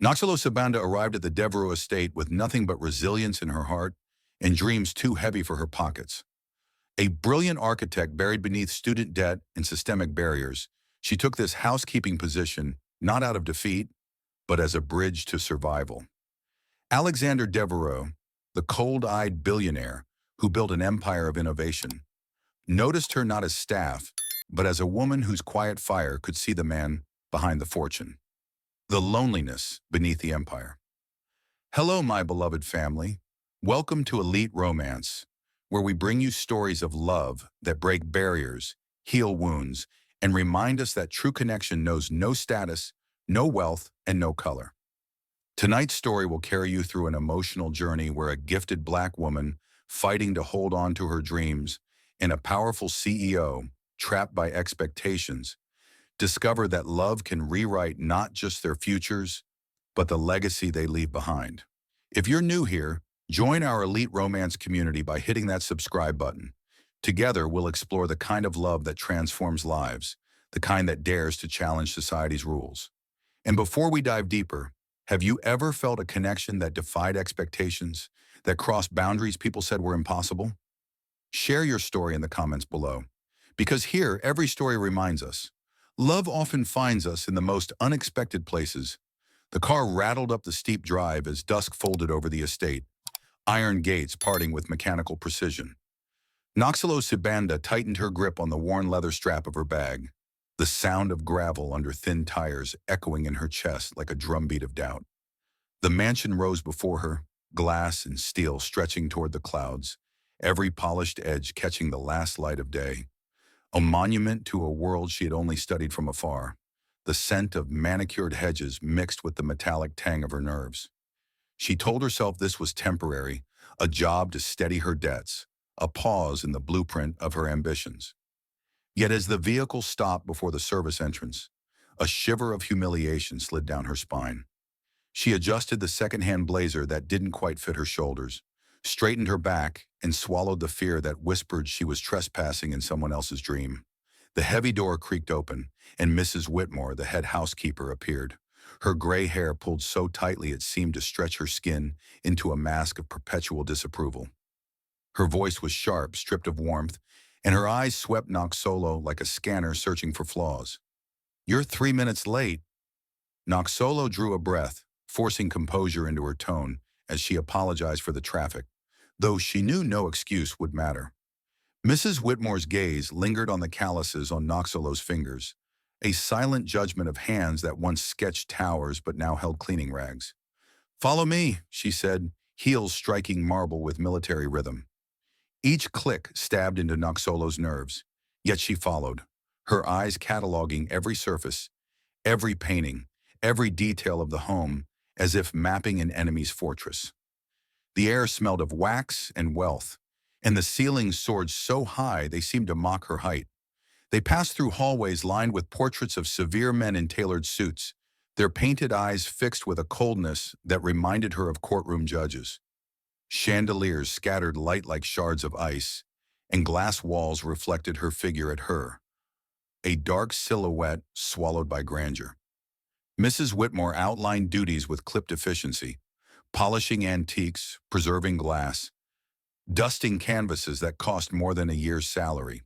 Noxolo Sibanda arrived at the Devereux estate with nothing but resilience in her heart and dreams too heavy for her pockets. A brilliant architect buried beneath student debt and systemic barriers, she took this housekeeping position not out of defeat, but as a bridge to survival. Alexander Devereux, the cold-eyed billionaire who built an empire of innovation, noticed her not as staff, but as a woman whose quiet fire could see the man behind the fortune. The loneliness beneath the empire. Hello, my beloved family. Welcome to Elite Romance, where we bring you stories of love that break barriers, heal wounds, and remind us that true connection knows no status, no wealth, and no color. Tonight's story will carry you through an emotional journey where a gifted Black woman fighting to hold on to her dreams and a powerful CEO trapped by expectations discover that love can rewrite not just their futures, but the legacy they leave behind. If you're new here, join our Elite Romance community by hitting that subscribe button. Together, we'll explore the kind of love that transforms lives, the kind that dares to challenge society's rules. And before we dive deeper, have you ever felt a connection that defied expectations, that crossed boundaries people said were impossible? Share your story in the comments below, because here, every story reminds us, love often finds us in the most unexpected places. The car rattled up the steep drive as dusk folded over the estate, iron gates parting with mechanical precision. Noxolo Sibanda tightened her grip on the worn leather strap of her bag, the sound of gravel under thin tires echoing in her chest like a drumbeat of doubt. The mansion rose before her, glass and steel stretching toward the clouds, every polished edge catching the last light of day. A monument to a world she had only studied from afar, the scent of manicured hedges mixed with the metallic tang of her nerves. She told herself this was temporary, a job to steady her debts, a pause in the blueprint of her ambitions. Yet as the vehicle stopped before the service entrance, a shiver of humiliation slid down her spine. She adjusted the second-hand blazer that didn't quite fit her shoulders, straightened her back, and swallowed the fear that whispered she was trespassing in someone else's dream. The heavy door creaked open, and Mrs. Whitmore, the head housekeeper, appeared. Her gray hair pulled so tightly it seemed to stretch her skin into a mask of perpetual disapproval. Her voice was sharp, stripped of warmth, and her eyes swept Noxolo like a scanner searching for flaws. "You're 3 minutes late." Noxolo drew a breath, forcing composure into her tone as she apologized for the traffic, though she knew no excuse would matter. Mrs. Whitmore's gaze lingered on the calluses on Noxolo's fingers, a silent judgment of hands that once sketched towers but now held cleaning rags. "Follow me," she said, heels striking marble with military rhythm. Each click stabbed into Noxolo's nerves, yet she followed, her eyes cataloging every surface, every painting, every detail of the home, as if mapping an enemy's fortress. The air smelled of wax and wealth, and the ceilings soared so high they seemed to mock her height. They passed through hallways lined with portraits of severe men in tailored suits, their painted eyes fixed with a coldness that reminded her of courtroom judges. Chandeliers scattered light like shards of ice, and glass walls reflected her figure at her, a dark silhouette swallowed by grandeur. Mrs. Whitmore outlined duties with clipped efficiency, polishing antiques, preserving glass, dusting canvases that cost more than a year's salary.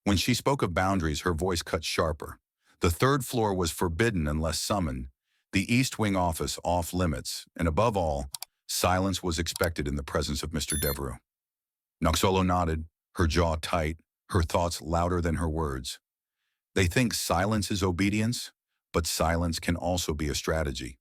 When she spoke of boundaries, her voice cut sharper. The third floor was forbidden unless summoned, the East Wing office off limits, and above all, silence was expected in the presence of Mr. Devereux. Noxolo nodded, her jaw tight, her thoughts louder than her words. They think silence is obedience, but silence can also be a strategy.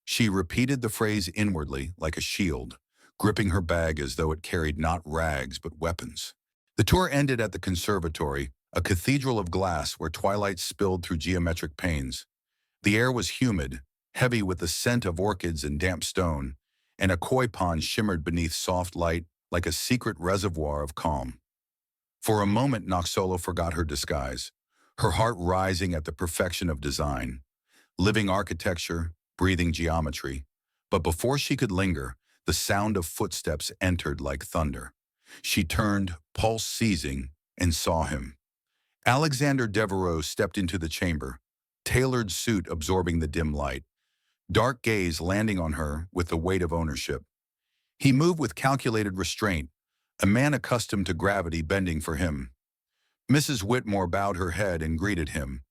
She repeated the phrase inwardly, like a shield, gripping her bag as though it carried not rags but weapons. The tour ended at the conservatory, a cathedral of glass where twilight spilled through geometric panes. The air was humid, heavy with the scent of orchids and damp stone, and a koi pond shimmered beneath soft light like a secret reservoir of calm. For a moment, Noxolo forgot her disguise, her heart rising at the perfection of design, living architecture, breathing geometry. But before she could linger, the sound of footsteps entered like thunder. She turned, pulse seizing, and saw him. Alexander Devereux stepped into the chamber, tailored suit absorbing the dim light. dark gaze landing on her with the weight of ownership. He moved with calculated restraint, a man accustomed to gravity bending for him. Mrs. Whitmore bowed her head and greeted him,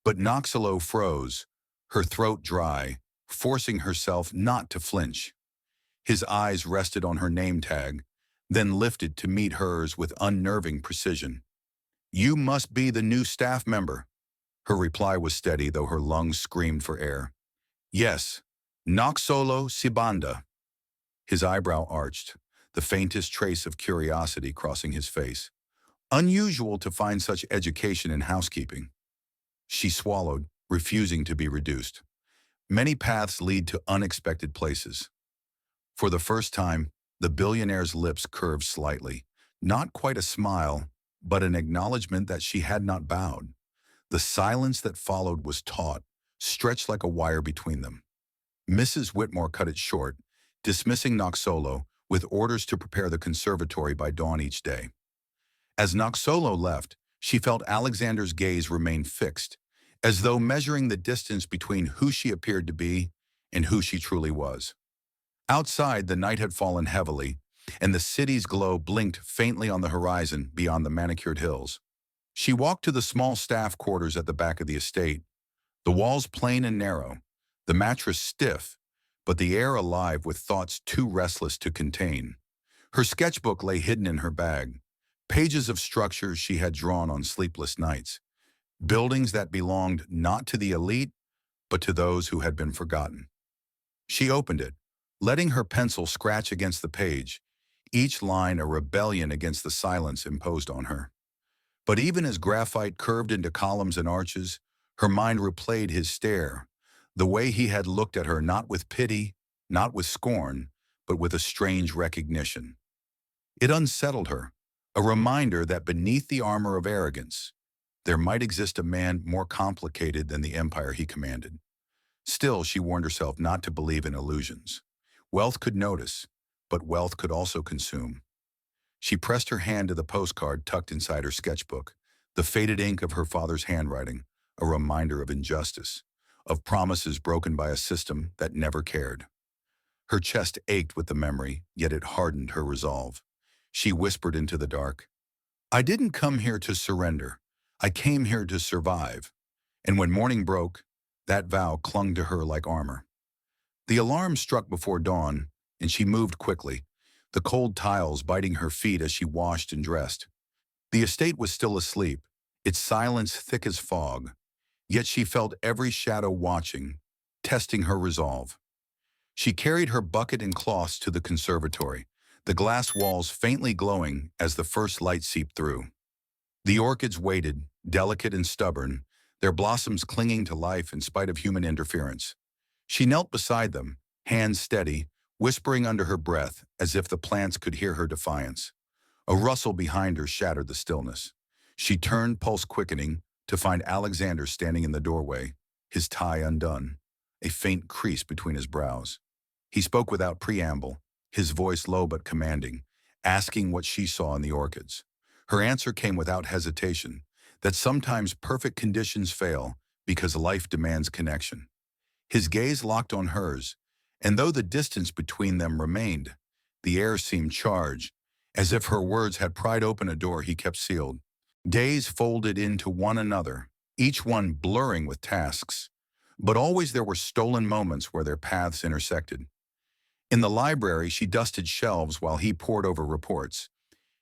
but Noxolo froze, her throat dry, forcing herself not to flinch. His eyes rested on her name tag, then lifted to meet hers with unnerving precision. "You must be the new staff member." Her reply was steady, though her lungs screamed for air. "Yes, Noxolo Sibanda." His eyebrow arched, the faintest trace of curiosity crossing his face. Unusual to find such education in housekeeping. She swallowed, refusing to be reduced. Many paths lead to unexpected places. For the first time, the billionaire's lips curved slightly, not quite a smile, but an acknowledgement that she had not bowed. The silence that followed was taut, stretched like a wire between them. Mrs. Whitmore cut it short, dismissing Noxolo with orders to prepare the conservatory by dawn each day. As Noxolo left, she felt Alexander's gaze remain fixed, as though measuring the distance between who she appeared to be and who she truly was. Outside, the night had fallen heavily, and the city's glow blinked faintly on the horizon beyond the manicured hills. She walked to the small staff quarters at the back of the estate, the walls plain and narrow, the mattress stiff, but the air alive with thoughts too restless to contain. Her sketchbook lay hidden in her bag, pages of structures she had drawn on sleepless nights, buildings that belonged not to the elite, but to those who had been forgotten. She opened it, letting her pencil scratch against the page, each line a rebellion against the silence imposed on her. But even as graphite curved into columns and arches, her mind replayed his stare, the way he had looked at her not with pity, not with scorn, but with a strange recognition. It unsettled her, a reminder that beneath the armor of arrogance, there might exist a man more complicated than the empire he commanded. Still, she warned herself not to believe in illusions. Wealth could notice, but wealth could also consume. She pressed her hand to the postcard tucked inside her sketchbook, the faded ink of her father's handwriting, a reminder of injustice, of promises broken by a system that never cared. Her chest ached with the memory, yet it hardened her resolve. She whispered into the dark, "I didn't come here to surrender. I came here to survive." And when morning broke, that vow clung to her like armor. The alarm struck before dawn, and she moved quickly, the cold tiles biting her feet as she washed and dressed. The estate was still asleep, its silence thick as fog, yet she felt every shadow watching, testing her resolve. She carried her bucket and cloths to the conservatory, the glass walls faintly glowing as the first light seeped through. The orchids waited, delicate and stubborn, their blossoms clinging to life in spite of human interference. She knelt beside them, hands steady, whispering under her breath as if the plants could hear her defiance. A rustle behind her shattered the stillness. She turned, pulse quickening, to find Alexander standing in the doorway, his tie undone, a faint crease between his brows. He spoke without preamble, his voice low but commanding, asking what she saw in the orchids. Her answer came without hesitation, that sometimes perfect conditions fail because life demands connection. His gaze locked on hers, and though the distance between them remained, the air seemed charged, as if her words had pried open a door he kept sealed. Days folded into one another, each one blurring with tasks, but always there were stolen moments where their paths intersected. In the library, she dusted shelves while he pored over reports,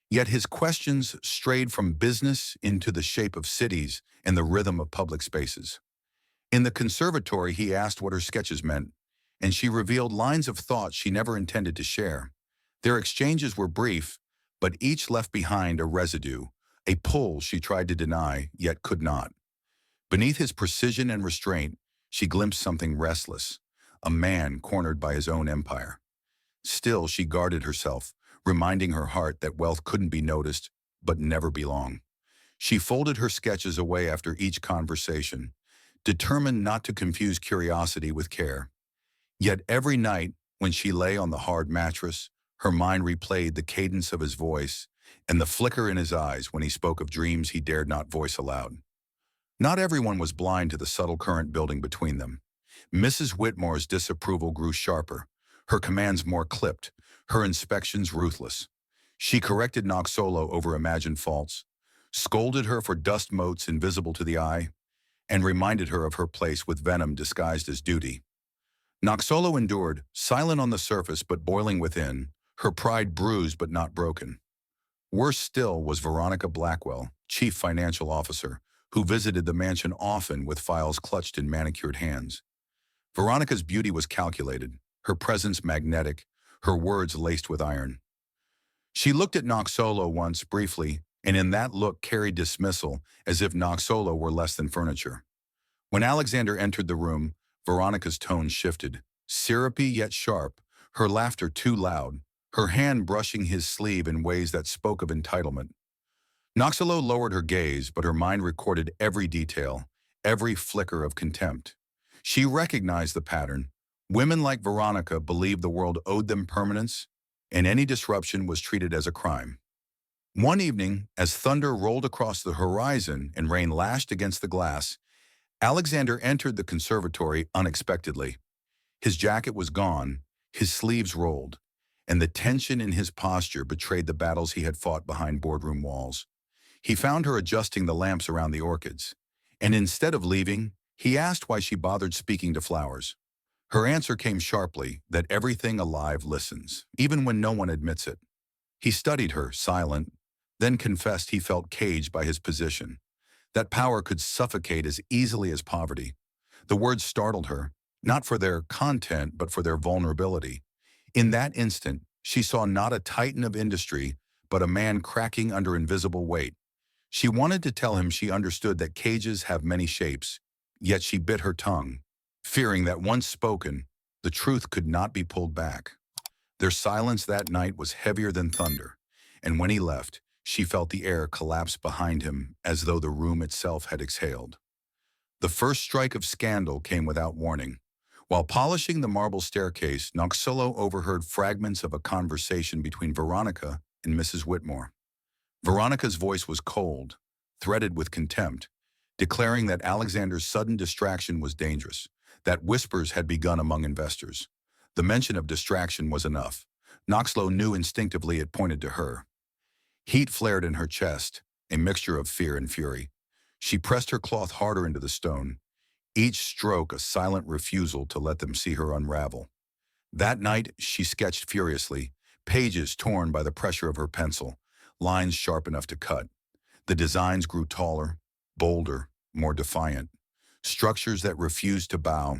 yet his questions strayed from business into the shape of cities and the rhythm of public spaces. In the conservatory, he asked what her sketches meant, and she revealed lines of thought she never intended to share. Their exchanges were brief, but each left behind a residue, a pull she tried to deny, yet could not. Beneath his precision and restraint, she glimpsed something restless, a man cornered by his own empire. Still, she guarded herself, reminding her heart that wealth couldn't be noticed, but never belong. She folded her sketches away after each conversation, determined not to confuse curiosity with care. Yet every night, when she lay on the hard mattress, her mind replayed the cadence of his voice and the flicker in his eyes when he spoke of dreams he dared not voice aloud. Not everyone was blind to the subtle current building between them. Mrs. Whitmore's disapproval grew sharper, her commands more clipped, her inspections ruthless. She corrected Noxolo over imagined faults, scolded her for dust motes invisible to the eye, and reminded her of her place with venom disguised as duty. Noxolo endured, silent on the surface but boiling within, her pride bruised but not broken. Worse still was Veronica Blackwell, chief financial officer, who visited the mansion often with files clutched in manicured hands. Veronica's beauty was calculated, her presence magnetic, her words laced with iron. She looked at Noxolo once, briefly, and in that look carried dismissal, as if Noxolo were less than furniture. When Alexander entered the room, Veronica's tone shifted, syrupy yet sharp, her laughter too loud, her hand brushing his sleeve in ways that spoke of entitlement. Noxolo lowered her gaze, but her mind recorded every detail, every flicker of contempt. She recognized the pattern. Women like Veronica believed the world owed them permanence, and any disruption was treated as a crime. One evening, as thunder rolled across the horizon and rain lashed against the glass, Alexander entered the conservatory unexpectedly. His jacket was gone, his sleeves rolled, and the tension in his posture betrayed the battles he had fought behind boardroom walls. He found her adjusting the lamps around the orchids, and instead of leaving, he asked why she bothered speaking to flowers. Her answer came sharply, that everything alive listens, even when no one admits it. He studied her, silent, then confessed he felt caged by his position, that power could suffocate as easily as poverty. The words startled her, not for their content, but for their vulnerability. In that instant, she saw not a titan of industry, but a man cracking under invisible weight. She wanted to tell him she understood that cages have many shapes, yet she bit her tongue, fearing that once spoken, the truth could not be pulled back. Their silence that night was heavier than thunder, and when he left, she felt the air collapse behind him as though the room itself had exhaled. The first strike of scandal came without warning. While polishing the marble staircase, Noxolo overheard fragments of a conversation between Veronica and Mrs. Whitmore. Veronica's voice was cold, threaded with contempt, declaring that Alexander's sudden distraction was dangerous, that whispers had begun among investors. The mention of distraction was enough. Noxolo knew instinctively it pointed to her. Heat flared in her chest, a mixture of fear and fury. She pressed her cloth harder into the stone, each stroke a silent refusal to let them see her unravel. That night, she sketched furiously, pages torn by the pressure of her pencil, lines sharp enough to cut. The designs grew taller, bolder, more defiant. Structures that refused to bow,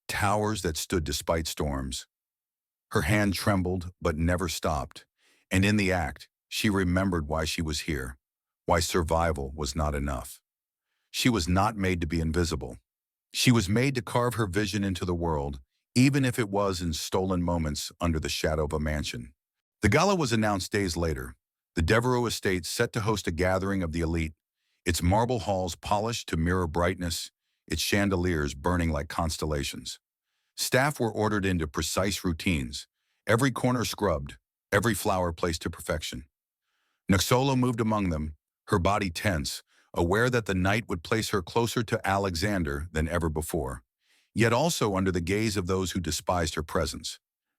towers that stood despite storms. Her hand trembled, but never stopped, and in the act, she remembered why she was here, why survival was not enough. She was not made to be invisible. She was made to carve her vision into the world, even if it was in stolen moments under the shadow of a mansion. The gala was announced days later, the Devereux estate set to host a gathering of the elite, its marble halls polished to mirror brightness, its chandeliers burning like constellations. Staff were ordered into precise routines, every corner scrubbed, every flower placed to perfection. Noxolo moved among them, her body tense, aware that the night would place her closer to Alexander than ever before, yet also under the gaze of those who despised her presence.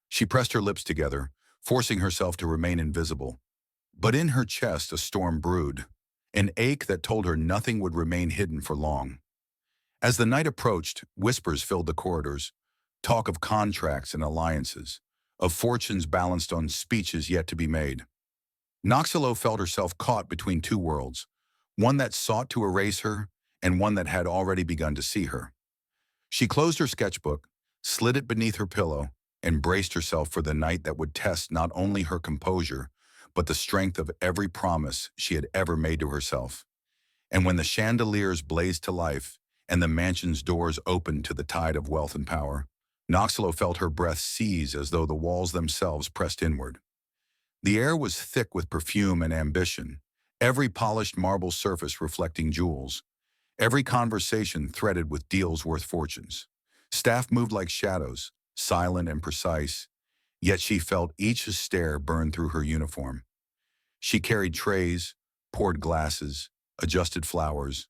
She pressed her lips together, forcing herself to remain invisible. But in her chest a storm brewed, an ache that told her nothing would remain hidden for long. As the night approached, whispers filled the corridors, talk of contracts and alliances, of fortunes balanced on speeches yet to be made. Noxolo felt herself caught between two worlds, one that sought to erase her and one that had already begun to see her. She closed her sketchbook, slid it beneath her pillow, and braced herself for the night that would test not only her composure, but the strength of every promise she had ever made to herself. And when the chandeliers blazed to life and the mansion's doors opened to the tide of wealth and power, Noxolo felt her breath seize as though the walls themselves pressed inward. The air was thick with perfume and ambition, every polished marble surface reflecting jewels, every conversation threaded with deals worth fortunes. Staff moved like shadows, silent and precise, yet she felt each stare burn through her uniform. She carried trays, poured glasses, adjusted flowers,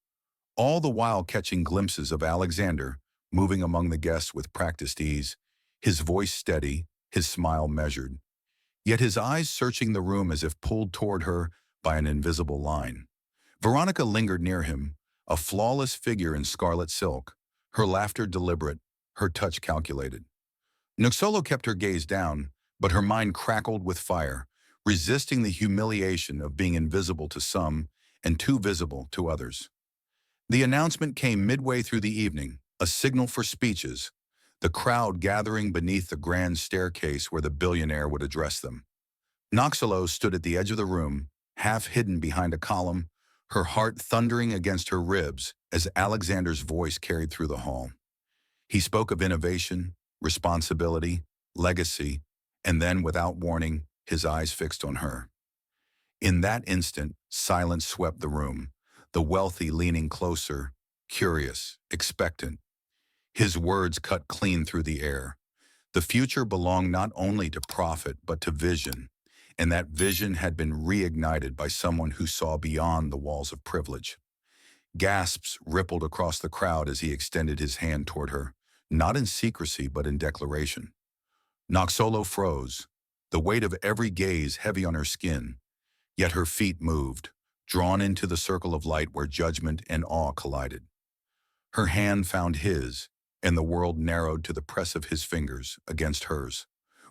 all the while catching glimpses of Alexander, moving among the guests with practiced ease, his voice steady, his smile measured, yet his eyes searching the room as if pulled toward her by an invisible line. Veronica lingered near him, a flawless figure in scarlet silk, her laughter deliberate, her touch calculated. Noxolo kept her gaze down, but her mind crackled with fire, resisting the humiliation of being invisible to some and too visible to others. The announcement came midway through the evening, a signal for speeches, the crowd gathering beneath the grand staircase where the billionaire would address them. Noxolo stood at the edge of the room, half hidden behind a column, her heart thundering against her ribs as Alexander's voice carried through the hall. He spoke of innovation, responsibility, legacy, and then, without warning, his eyes fixed on her. In that instant, silence swept the room, the wealthy leaning closer, curious, expectant. His words cut clean through the air. The future belonged not only to profit but to vision, and that vision had been reignited by someone who saw beyond the walls of privilege. Gasps rippled across the crowd as he extended his hand toward her, not in secrecy but in declaration. Noxolo froze, the weight of every gaze heavy on her skin, yet her feet moved, drawn into the circle of light where judgment and awe collided. Her hand found his, and the world narrowed to the press of his fingers against hers.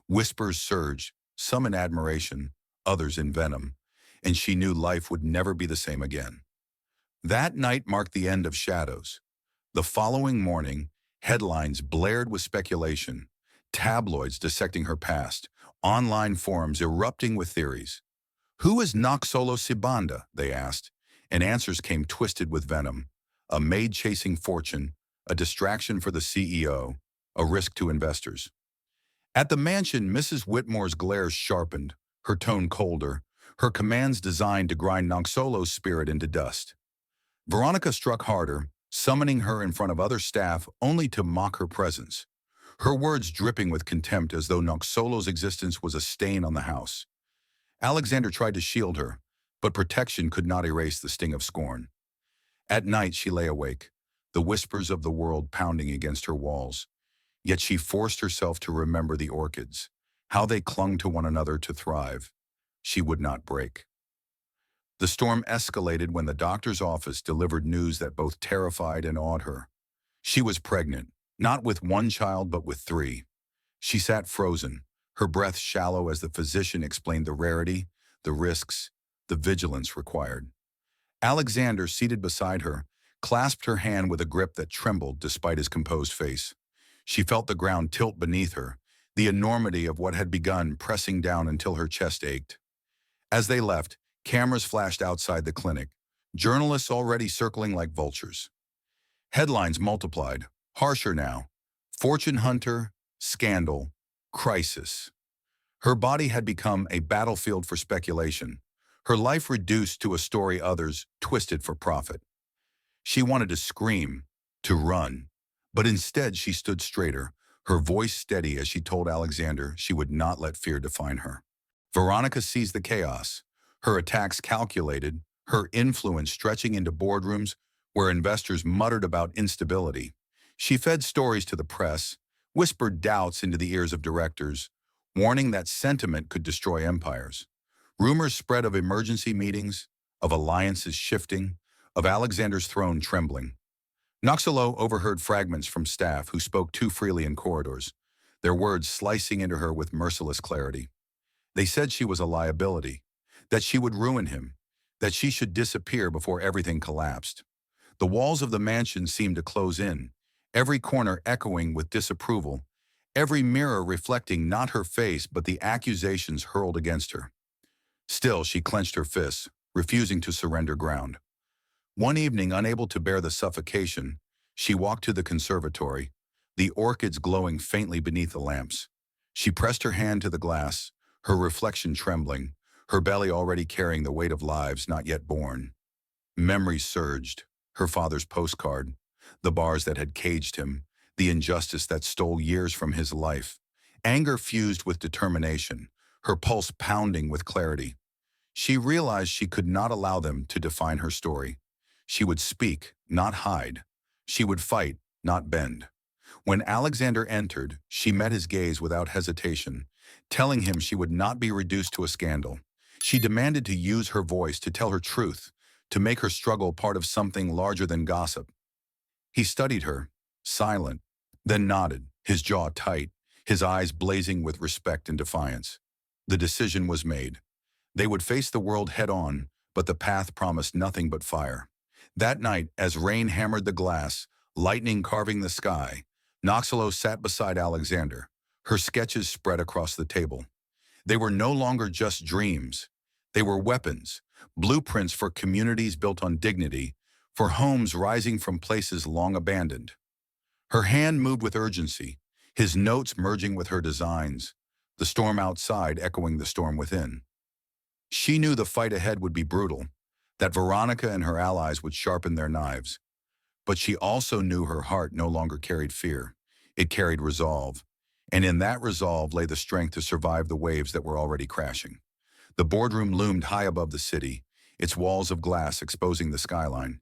Whispers surged, some in admiration, others in venom, and she knew life would never be the same again. That night marked the end of Shadows. The following morning, headlines blared with speculation, tabloids dissecting her past, online forums erupting with theories. "Who is Noxolo Sibanda?" they asked, and answers came twisted with venom. A maid chasing fortune, a distraction for the CEO, a risk to investors. At the mansion, Mrs. Whitmore's glare sharpened, her tone colder, her commands designed to grind Noxolo's spirit into dust. Veronica struck harder, summoning her in front of other staff only to mock her presence, her words dripping with contempt as though Noxolo's existence was a stain on the house. Alexander tried to shield her, but protection could not erase the sting of scorn. At night she lay awake, the whispers of the world pounding against her walls. Yet she forced herself to remember the orchids, how they clung to one another to thrive. She would not break. The storm escalated when the doctor's office delivered news that both terrified and awed her. She was pregnant, not with one child but with 3. She sat frozen, her breath shallow as the physician explained the rarity, the risks, the vigilance required. Alexander, seated beside her, clasped her hand with a grip that trembled despite his composed face. She felt the ground tilt beneath her, the enormity of what had begun pressing down until her chest ached. As they left, cameras flashed outside the clinic, journalists already circling like vultures. Headlines multiplied, harsher now. Fortune hunter, scandal, crisis. Her body had become a battlefield for speculation, her life reduced to a story others twisted for profit. She wanted to scream, to run, but instead she stood straighter, her voice steady as she told Alexander she would not let fear define her. Veronica seized the chaos, her attacks calculated, her influence stretching into boardrooms where investors muttered about instability. She fed stories to the press, whispered doubts into the ears of directors, warning that sentiment could destroy empires. Rumors spread of emergency meetings, of alliances shifting, of Alexander's throne trembling. Noxolo overheard fragments from staff who spoke too freely in corridors, their words slicing into her with merciless clarity. They said she was a liability, that she would ruin him, that she should disappear before everything collapsed. The walls of the mansion seemed to close in, every corner echoing with disapproval, every mirror reflecting not her face but the accusations hurled against her. Still, she clenched her fists, refusing to surrender ground. One evening, unable to bear the suffocation, she walked to the conservatory, the orchids glowing faintly beneath the lamps. She pressed her hand to the glass, her reflection trembling, her belly already carrying the weight of lives not yet born. Memories surged, her father's postcard, the bars that had caged him, the injustice that stole years from his life. Anger fused with determination, her pulse pounding with clarity. She realized she could not allow them to define her story. She would speak, not hide. She would fight, not bend. When Alexander entered, she met his gaze without hesitation, telling him she would not be reduced to a scandal. She demanded to use her voice to tell her truth, to make her struggle part of something larger than gossip. He studied her, silent, then nodded, his jaw tight, his eyes blazing with respect and defiance. The decision was made. They would face the world head-on, but the path promised nothing but fire. That night, as rain hammered the glass, lightning carving the sky, Noxolo sat beside Alexander, her sketches spread across the table. They were no longer just dreams. They were weapons, blueprints for communities built on dignity, for homes rising from places long abandoned. Her hand moved with urgency, his notes merging with her designs, the storm outside echoing the storm within. She knew the fight ahead would be brutal, that Veronica and her allies would sharpen their knives. But she also knew her heart no longer carried fear. It carried resolve. And in that resolve lay the strength to survive the waves that were already crashing. The boardroom loomed high above the city, its walls of glass exposing the skyline.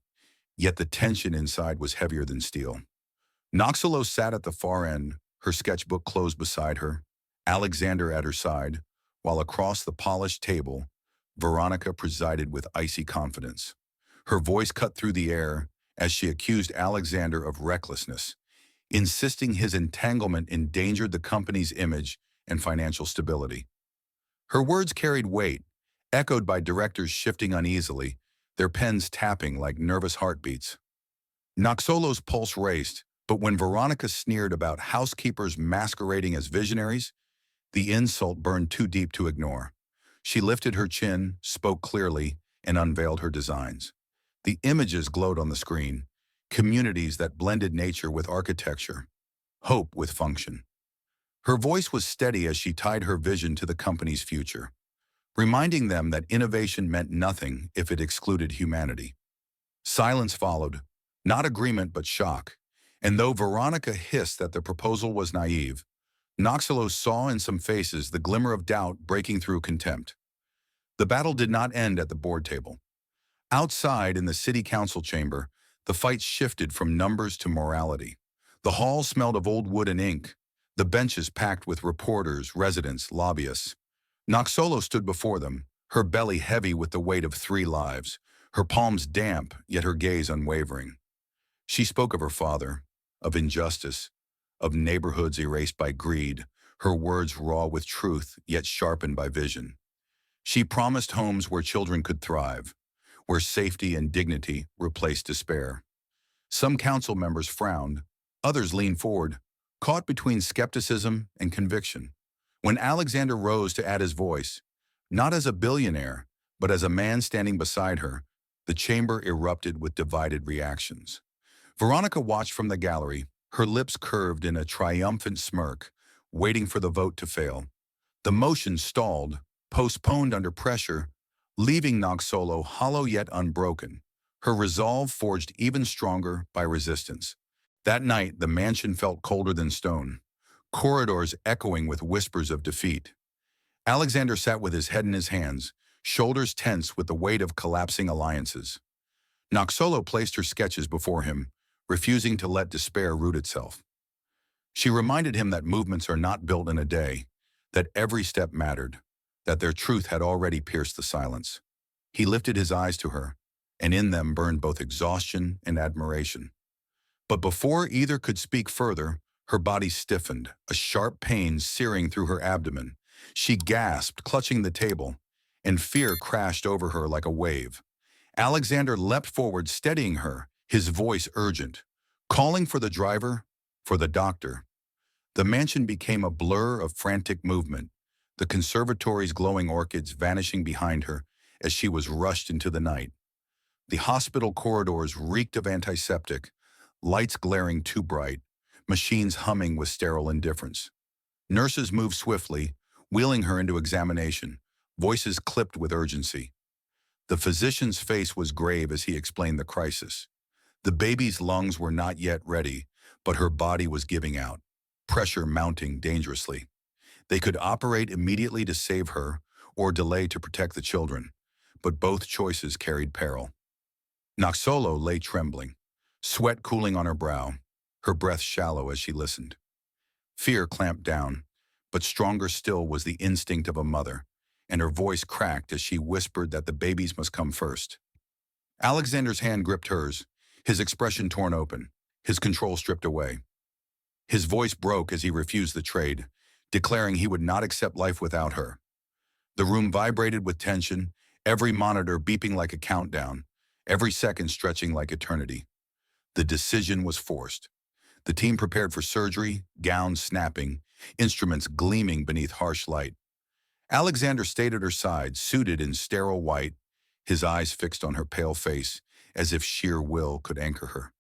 Yet the tension inside was heavier than steel. Noxolo sat at the far end, her sketchbook closed beside her, Alexander at her side, while across the polished table, Veronica presided with icy confidence. Her voice cut through the air as she accused Alexander of recklessness, insisting his entanglement endangered the company's image and financial stability. Her words carried weight, echoed by directors shifting uneasily, their pens tapping like nervous heartbeats. Noxolo's pulse raced, but when Veronica sneered about housekeepers masquerading as visionaries, the insult burned too deep to ignore. She lifted her chin, spoke clearly, and unveiled her designs. The images glowed on the screen, communities that blended nature with architecture, hope with function. Her voice was steady as she tied her vision to the company's future, reminding them that innovation meant nothing if it excluded humanity. Silence followed, not agreement but shock, and though Veronica hissed that the proposal was naive, Noxolo saw in some faces the glimmer of doubt breaking through contempt. The battle did not end at the board table. Outside in the city council chamber, the fight shifted from numbers to morality. The hall smelled of old wood and ink, the benches packed with reporters, residents, lobbyists. Noxolo stood before them, her belly heavy with the weight of 3 lives, her palms damp, yet her gaze unwavering. She spoke of her father, of injustice, of neighborhoods erased by greed, her words raw with truth, yet sharpened by vision. She promised homes where children could thrive, where safety and dignity replaced despair. Some council members frowned, others leaned forward, caught between skepticism and conviction. When Alexander rose to add his voice, not as a billionaire, but as a man standing beside her, the chamber erupted with divided reactions. Veronica watched from the gallery, her lips curved in a triumphant smirk, waiting for the vote to fail. The motion stalled, postponed under pressure, leaving Noxolo hollow yet unbroken, her resolve forged even stronger by resistance. That night, the mansion felt colder than stone, corridors echoing with whispers of defeat. Alexander sat with his head in his hands, shoulders tense with the weight of collapsing alliances. Noxolo placed her sketches before him, refusing to let despair root itself. She reminded him that movements are not built in a day, that every step mattered, that their truth had already pierced the silence. He lifted his eyes to her, and in them burned both exhaustion and admiration. But before either could speak further, her body stiffened, a sharp pain searing through her abdomen. She gasped, clutching the table, and fear crashed over her like a wave. Alexander leapt forward, steadying her, his voice urgent, calling for the driver, for the doctor. The mansion became a blur of frantic movement, the conservatory's glowing orchids vanishing behind her as she was rushed into the night. The hospital corridors reeked of antiseptic, lights glaring too bright, machines humming with sterile indifference. Nurses moved swiftly, wheeling her into examination, voices clipped with urgency. The physician's face was grave as he explained the crisis. The baby's lungs were not yet ready, but her body was giving out, pressure mounting dangerously. They could operate immediately to save her or delay to protect the children, but both choices carried peril. Noxolo lay trembling, sweat cooling on her brow. her breath shallow as she listened. Fear clamped down, but stronger still was the instinct of a mother, and her voice cracked as she whispered that the babies must come first. Alexander's hand gripped hers, his expression torn open, his control stripped away. His voice broke as he refused the trade, declaring he would not accept life without her. The room vibrated with tension, every monitor beeping like a countdown, every second stretching like eternity. The decision was forced. The team prepared for surgery, gowns snapping, instruments gleaming beneath harsh light. Alexander stayed at her side, suited in sterile white, his eyes fixed on her pale face, as if sheer will could anchor her.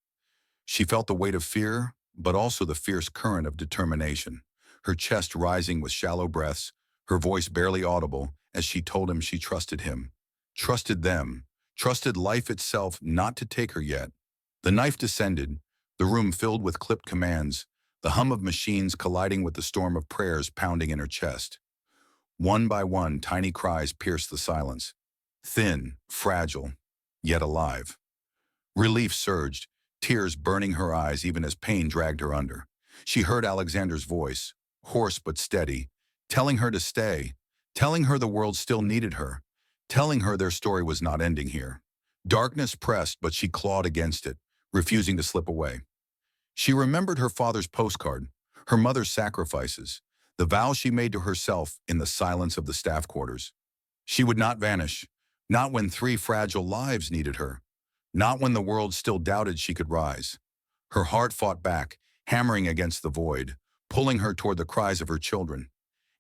She felt the weight of fear, but also the fierce current of determination, her chest rising with shallow breaths, her voice barely audible as she told him she trusted him, trusted them, trusted life itself not to take her yet. The knife descended, the room filled with clipped commands, the hum of machines colliding with the storm of prayers pounding in her chest. One by one, tiny cries pierced the silence, thin, fragile, yet alive. Relief surged, tears burning her eyes even as pain dragged her under. She heard Alexander's voice, hoarse but steady, telling her to stay, telling her the world still needed her, telling her their story was not ending here. Darkness pressed, but she clawed against it, refusing to slip away. She remembered her father's postcard, her mother's sacrifices, the vow she made to herself in the silence of the staff quarters. She would not vanish, not when 3 fragile lives needed her, not when the world still doubted she could rise. Her heart fought back, hammering against the void, pulling her toward the cries of her children.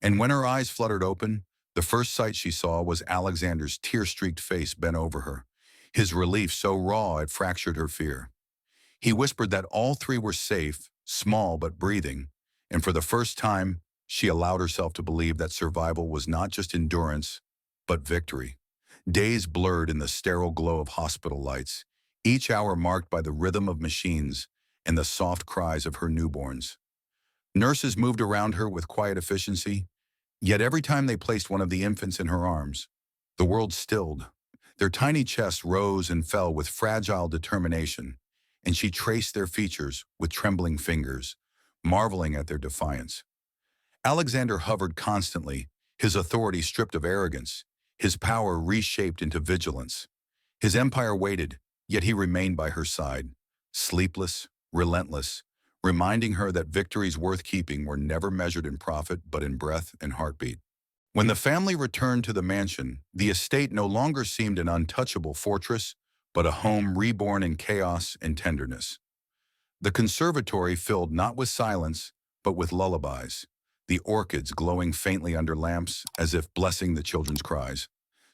And when her eyes fluttered open, the first sight she saw was Alexander's tear-streaked face bent over her, his relief so raw it fractured her fear. He whispered that all 3 were safe, small but breathing, and for the first time, she allowed herself to believe that survival was not just endurance, but victory. Days blurred in the sterile glow of hospital lights, each hour marked by the rhythm of machines and the soft cries of her newborns. Nurses moved around her with quiet efficiency, yet every time they placed one of the infants in her arms, the world stilled. Their tiny chests rose and fell with fragile determination, and she traced their features with trembling fingers, marveling at their defiance. Alexander hovered constantly, his authority stripped of arrogance, his power reshaped into vigilance. His empire waited, yet he remained by her side, sleepless, relentless, reminding her that victories worth keeping were never measured in profit but in breath and heartbeat. When the family returned to the mansion, the estate no longer seemed an untouchable fortress, but a home reborn in chaos and tenderness. The conservatory filled not with silence, but with lullabies, the orchids glowing faintly under lamps as if blessing the children's cries.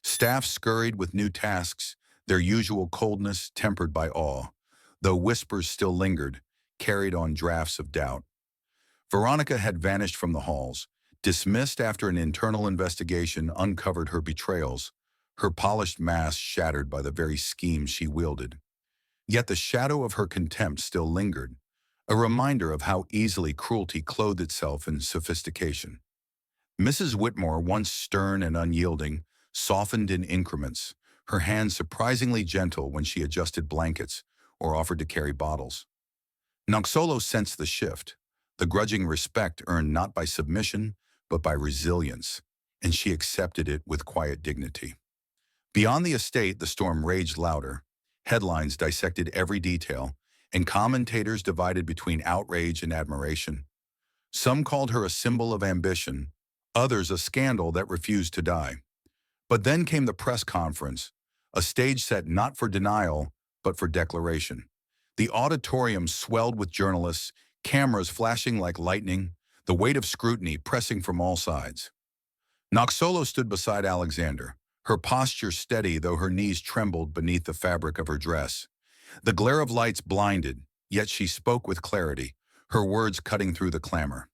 Staff scurried with new tasks, their usual coldness tempered by awe, though whispers still lingered, carried on drafts of doubt. Veronica had vanished from the halls, dismissed after an internal investigation uncovered her betrayals, her polished mask shattered by the very schemes she wielded. Yet the shadow of her contempt still lingered, a reminder of how easily cruelty clothed itself in sophistication. Mrs. Whitmore, once stern and unyielding, softened in increments, her hands surprisingly gentle when she adjusted blankets or offered to carry bottles. Noxolo sensed the shift, the grudging respect earned not by submission, but by resilience, and she accepted it with quiet dignity. Beyond the estate, the storm raged louder. Headlines dissected every detail, and commentators divided between outrage and admiration. Some called her a symbol of ambition, others a scandal that refused to die. But then came the press conference, a stage set not for denial, but for declaration. The auditorium swelled with journalists, cameras flashing like lightning, the weight of scrutiny pressing from all sides. Noxolo stood beside Alexander, her posture steady though her knees trembled beneath the fabric of her dress. The glare of lights blinded, yet she spoke with clarity, her words cutting through the clamor.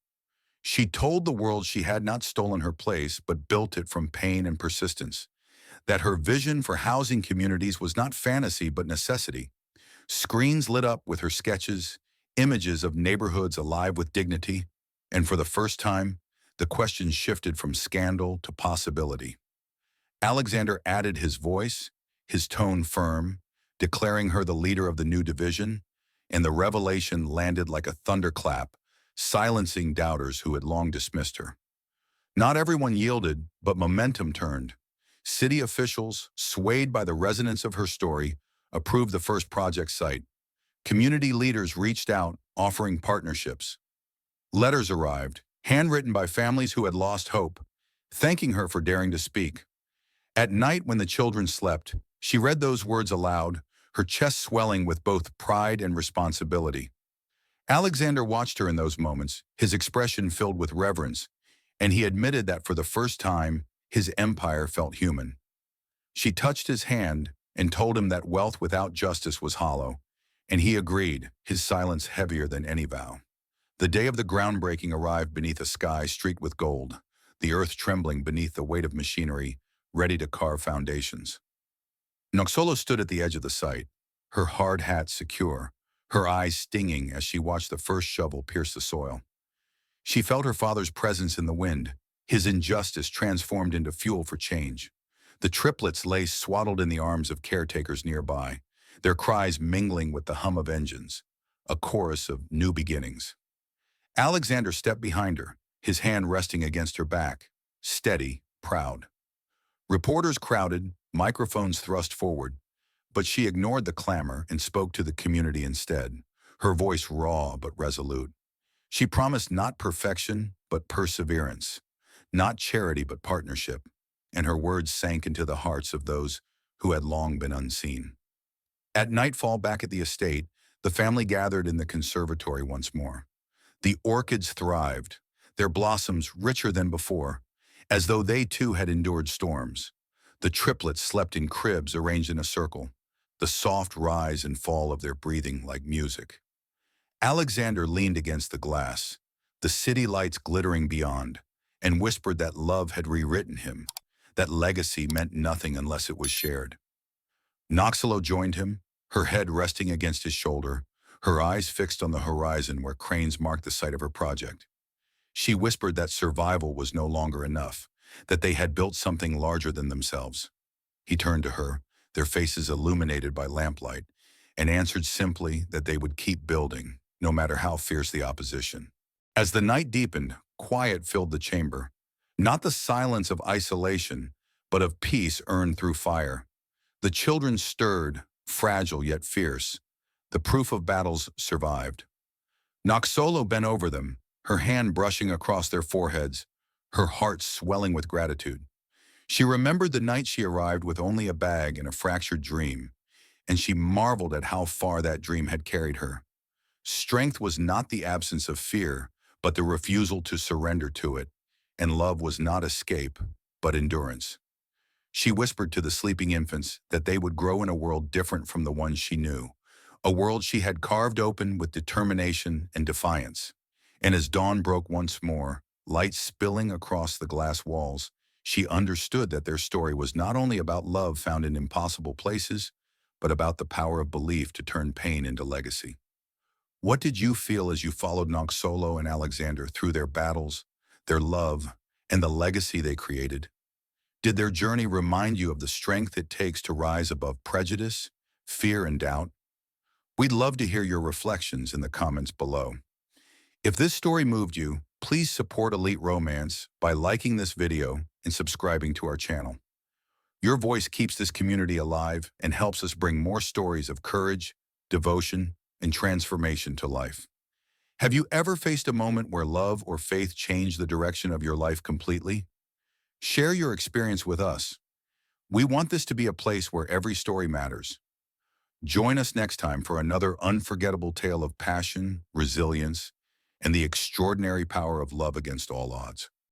She told the world she had not stolen her place but built it from pain and persistence, that her vision for housing communities was not fantasy but necessity. Screens lit up with her sketches, images of neighborhoods alive with dignity, and for the first time, the question shifted from scandal to possibility. Alexander added his voice, his tone firm, declaring her the leader of the new division, and the revelation landed like a thunderclap, silencing doubters who had long dismissed her. Not everyone yielded, but momentum turned. City officials, swayed by the resonance of her story, approved the first project site. Community leaders reached out, offering partnerships. Letters arrived, handwritten by families who had lost hope, thanking her for daring to speak. At night when the children slept, she read those words aloud, her chest swelling with both pride and responsibility. Alexander watched her in those moments, his expression filled with reverence, and he admitted that for the first time, his empire felt human. She touched his hand and told him that wealth without justice was hollow, and he agreed, his silence heavier than any vow. The day of the groundbreaking arrived beneath a sky streaked with gold, the earth trembling beneath the weight of machinery, ready to carve foundations. Noxolo stood at the edge of the site, her hard hat secure, her eyes stinging as she watched the first shovel pierce the soil. She felt her father's presence in the wind, his injustice transformed into fuel for change. The triplets lay swaddled in the arms of caretakers nearby, their cries mingling with the hum of engines, a chorus of new beginnings. Alexander stepped behind her, his hand resting against her back, steady, proud. Reporters crowded, microphones thrust forward, but she ignored the clamor and spoke to the community instead, her voice raw but resolute. She promised not perfection, but perseverance, not charity, but partnership, and her words sank into the hearts of those who had long been unseen. At nightfall back at the estate, the family gathered in the conservatory once more. The orchids thrived, their blossoms richer than before, as though they too had endured storms. The triplets slept in cribs arranged in a circle, the soft rise and fall of their breathing like music. Alexander leaned against the glass, the city lights glittering beyond, and whispered that love had rewritten him, that legacy meant nothing unless it was shared. Noxolo joined him, her head resting against his shoulder, her eyes fixed on the horizon where cranes marked the site of her project. She whispered that survival was no longer enough, that they had built something larger than themselves. He turned to her, their faces illuminated by lamplight, and answered simply that they would keep building, no matter how fierce the opposition. As the night deepened, quiet filled the chamber, not the silence of isolation, but of peace earned through fire. The children stirred, fragile yet fierce. The proof of battles survived. Noxolo bent over them, her hand brushing across their foreheads, her heart swelling with gratitude. She remembered the night she arrived with only a bag and a fractured dream, and she marveled at how far that dream had carried her. Strength was not the absence of fear, but the refusal to surrender to it, and love was not escape, but endurance. She whispered to the sleeping infants that they would grow in a world different from the one she knew, a world she had carved open with determination and defiance. And as dawn broke once more, light spilling across the glass walls, she understood that their story was not only about love found in impossible places, but about the power of belief to turn pain into legacy. What did you feel as you followed Noxolo and Alexander through their battles, their love, and the legacy they created? Did their journey remind you of the strength it takes to rise above prejudice, fear, and doubt? We'd love to hear your reflections in the comments below. If this story moved you, please support Elite Romance by liking this video and subscribing to our channel. Your voice keeps this community alive and helps us bring more stories of courage, devotion, and transformation to life. Have you ever faced a moment where love or faith changed the direction of your life completely? Share your experience with us. We want this to be a place where every story matters. Join us next time for another unforgettable tale of passion, resilience, and the extraordinary power of love against all odds.